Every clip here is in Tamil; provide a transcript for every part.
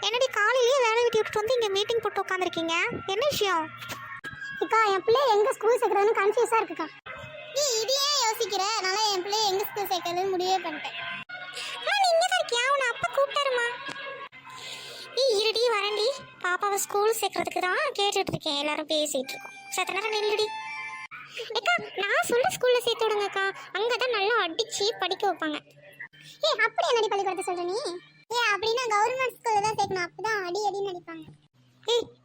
என்னடி காலையிலேயே வேலை விட்டு விட்டுட்டு வந்து இங்கே மீட்டிங் போட்டு உட்காந்துருக்கீங்க, என்ன விஷயம்? அக்கா என் பிள்ளை எங்கே ஸ்கூல் சேர்க்குறதுன்னு கன்ஃபியூஸாக இருக்குக்கா. நீ இதையே யோசிக்கிற, அதனால என் பிள்ளை எங்கே ஸ்கூல் சேர்க்கறதுன்னு முடிவே பண்ணிட்டேன். நீ இங்கே தான் இருக்கியா? உன்னை அப்பா கூப்பிட்டாருமா. இருடி வரண்டி, பாப்பாவை ஸ்கூல் சேர்க்கறதுக்கு தான் கேட்டுட்டு இருக்கேன். எல்லாரும் பேசிட்டு இருக்கோம். சத்த நேரம் நில்லுடி. அக்கா நான் சொல்ல ஸ்கூல்ல சேர்த்து விடுங்கக்கா, அங்கே தான் நல்லா அடிச்சு படிக்க வைப்பாங்க. அப்படி என்னடி பள்ளிக்கூடத்தை சொல்ற நீ? அப்படின்னா கவர்மெண்ட் ஸ்கூல்ல தான் சேர்க்கணும், அப்பதான் அடி அடின்னு அடிப்பாங்க.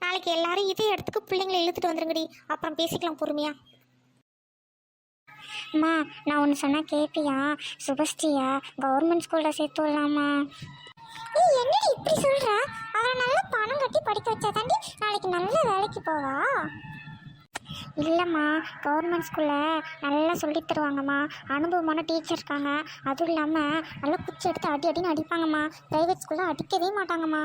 நாளைக்கு எல்லாரும் இதே இடத்துக்கு பிள்ளைங்களை இழுத்துட்டு வந்துருங்கடி, அப்புறம் பேசிக்கலாம் பொறுமையா. அம்மா நான் ஒன்று சொன்னால் கேட்பியா? சுபஸ்ரீயா கவர்மெண்ட் ஸ்கூலில் சேர்த்து விடலாமா? என்னடி இப்படி சொல்ற? அவரை நல்லா பணம் கட்டி படிக்க வச்சா தாண்டி நாளைக்கு நல்ல வேலைக்கு போவா. இல்லைம்மா, கவர்மெண்ட் ஸ்கூலில் நல்லா சொல்லித் தருவாங்கம்மா, அனுபவமான டீச்சர் இருக்காங்க. அதுவும் இல்லாமல் நல்லா குச்சி எடுத்து அடி அடின்னு அடிப்பாங்கம்மா. ப்ரைவேட் ஸ்கூலில் அடிக்கவே மாட்டாங்கம்மா.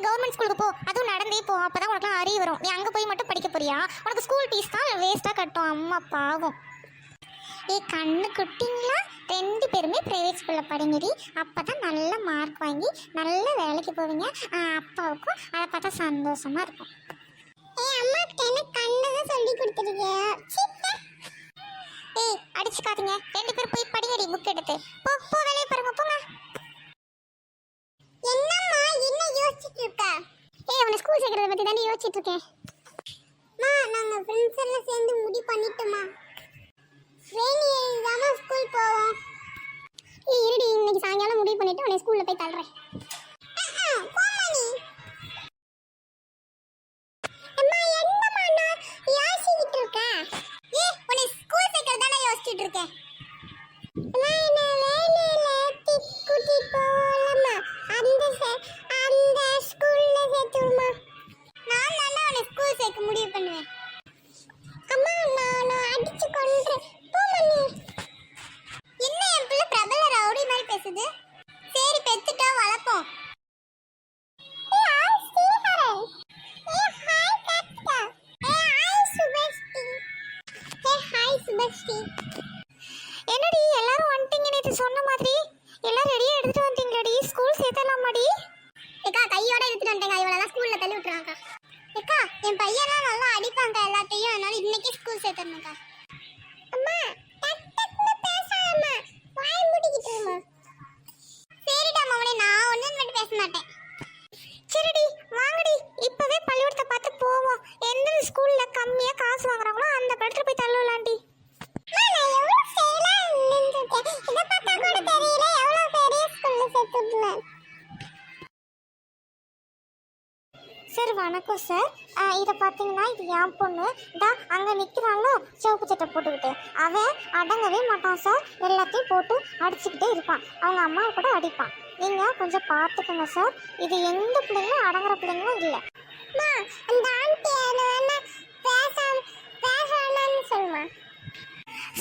கவர்மெண்ட் ஸ்கூலுக்கு போ, அதுவும் நடந்தே போ, அப்பதான் உனக்கு அறிவு வரும். நீ அங்கே போய் மட்டும் படிக்க போறியா? உனக்கு ஸ்கூல் ஃபீஸ் தான் வேஸ்ட்டாக கட்டும். அம்மா பாவம். கண்ணு குட்டிங்களா, 2 பேருமே ப்ரைவேட் ஸ்கூலில் படிங்கடி, அப்போ தான் நல்ல மார்க் வாங்கி நல்ல வேலைக்கு போவீங்க. அப்பாவுக்கும் அதை பார்த்தா சந்தோஷமா இருக்கும். அம்மாக்கிட்ட என்ன கண்ணதான் சொல்லி கொடுத்துருக்கியா? அடிச்சுக்காதீங்க, 2 பேரும் போய் படிங்கடி, புக் எடுத்து போ. வேலையை பாருங்க, போங்க. என்னம்மா என்ன யோசிச்சுட்டு இருக்க? உன்னை ஸ்கூல் சேர்க்கறத பற்றி தானே யோசிச்சுட்டு இருக்கேன். நாங்க ஃப்ரெண்ட்ஸ் எல்லாம் சேர்ந்து முடிவு பண்ணிட்டோமா, ட்ரெயின் ஏறிதாமா ஸ்கூல் போவோம். இருடி, இன்னைக்கு சாயங்காலம் முடிவு பண்ணிட்டு உன்னை ஸ்கூல்ல போய் தள்ளுறேன். சரி பெத்துட்டா வளர்ப்போம். என்னடி எல்லாரும் வந்துட்டீங்க? நேற்று சொன்ன மாதிரி எல்லாரும் ரெடியா எடுத்துட்டு வந்துட்டீங்களாடி? ஸ்கூல் சேர்த்தலாமாடி? கையோட எடுத்துட்டு வந்துட்டேங்க, இவளெல்லாம் ஸ்கூல்ல தள்ளி விட்டுறாங்க. என் பையன்லாம் நல்லா அடிப்பாங்க எல்லாத்தையும், அதனால இன்னைக்கு ஸ்கூல் சேர்த்தணும்க்கா. அம்மா பேசாம வாய் மூடிக்கிட்டுமா. சரிடா மவனே, நான் ஒன்னும் மட்டும் பேச மாட்டேன். சரிடி வாங்கடி, இப்பவே பள்ளிக்கூடத்தை பார்த்து போவோம். எந்த ஸ்கூல்ல கம்மியா காசு வாங்குறாங்களோ அந்த இடத்துல போய் தள்ளலாண்டி. சார் வணக்கம் சார். இதை பார்த்தீங்கன்னா இது என் பொண்ணு தான் அங்கே நிற்கிறாங்களோ சிவப்பு சட்டை போட்டுக்கிட்டு, அவன் அடங்கவே மாட்டான் சார். எல்லாத்தையும் போட்டு அடிச்சுக்கிட்டே இருப்பான். அவங்க அம்மாவை கூட அடிப்பான். நீங்கள் கொஞ்சம் பார்த்துக்கோங்க சார். இது எந்த பிள்ளைங்களும் அடங்குற பிள்ளைங்களும் இல்லை. அந்த ஆண்டி பேசாமன்னு சொல்லுமா.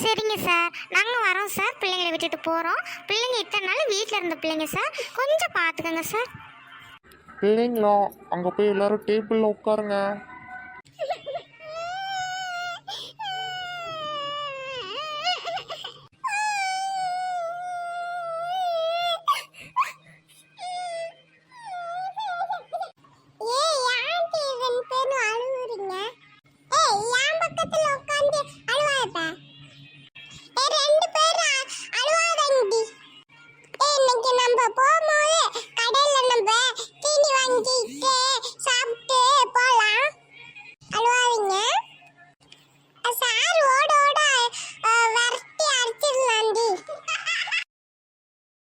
சரிங்க சார், நாங்கள் வரோம் சார். பிள்ளைங்களை விட்டுட்டு போகிறோம். பிள்ளைங்க இத்தனை நாள் வீட்டில் இருந்த பிள்ளைங்க சார், கொஞ்சம் பார்த்துக்கோங்க சார். பிள்ளைங்களா, அங்கே போய் எல்லாரும் டேபிளில் உட்காருங்க.